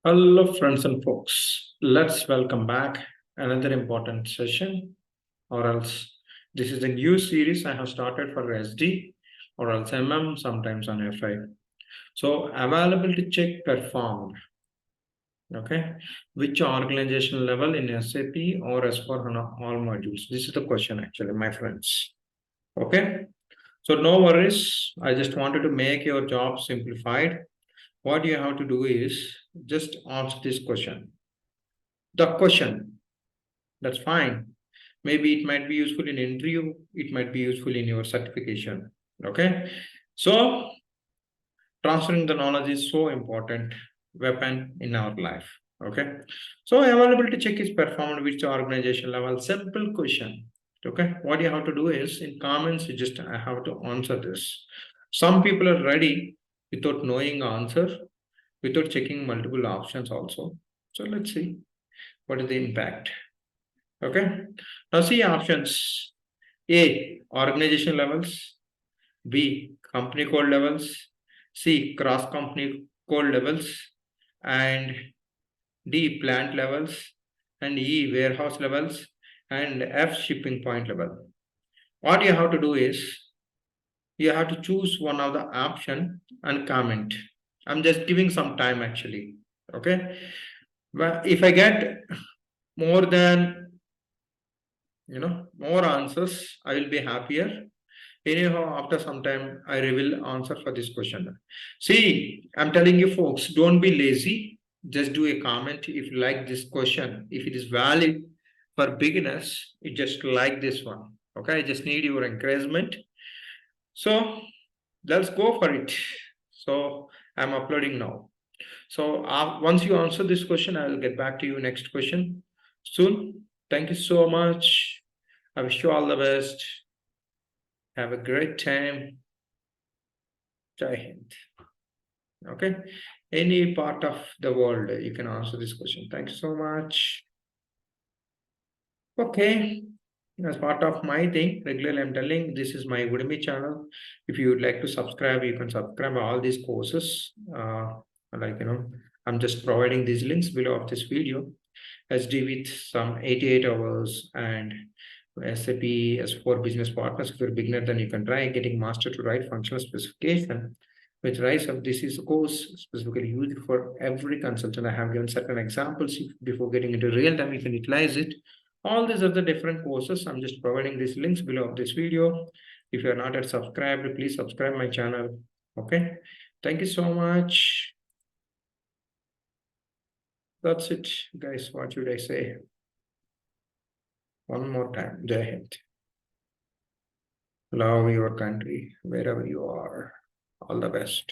Hello, friends and folks. Let's welcome back another important session, or else this is a new series I have started for SD, or else sometimes on FI. So, availability check performed. Okay, which organization level in SAP or S4 HANA all modules? This is the question, actually, my friends. Okay, so no worries. I just wanted to make your job simplified. What you have to do is just ask this question. The question, that's fine. Maybe it might be useful in interview, it might be useful in your certification. Okay, so transferring the knowledge is so important weapon in our life. Okay, so availability check is performed which organization level. Simple question. Okay, what you have to do is in comments you just have to answer this. Some people are ready without knowing answer, without checking multiple options also. So let's see what is the impact. Okay, now see options. A, organization levels. B, company code levels. C, cross company code levels. And D, plant levels. And E, warehouse levels. And F, shipping point level. What you have to do is you have to choose one of the option and comment. I'm just giving some time actually. Okay, but if I get more than more answers, I will be happier. Anyhow, after some time, I will answer for this question. See, I'm telling you folks, don't be lazy. Just do a comment if you like this question. If it is valid for beginners, you just like this one. Okay, I just need your encouragement. So let's go for it. So I'm uploading now. So once you answer this question, I will get back to you next question soon. Thank you so much. I wish you all the best. Have a great time. Jai Hind. Okay. Any part of the world, you can answer this question. Thank you so much. Okay. As part of my thing, regularly I'm telling this is my Udemy channel. If you would like to subscribe, you can subscribe all these courses. I'm just providing these links below of this video. SD with some 88 hours and SAP S4 business partners. If you're a beginner, then you can try getting master to write functional specification. With rise of this is a course specifically used for every consultant. I have given certain examples before getting into real time. You can utilize it. All these are the different courses. I'm just providing these links below of this video. If you are not yet subscribed, please subscribe my channel. Okay. Thank you so much. That's it, guys. What should I say? One more time. Jai Hind. Love your country wherever you are. All the best.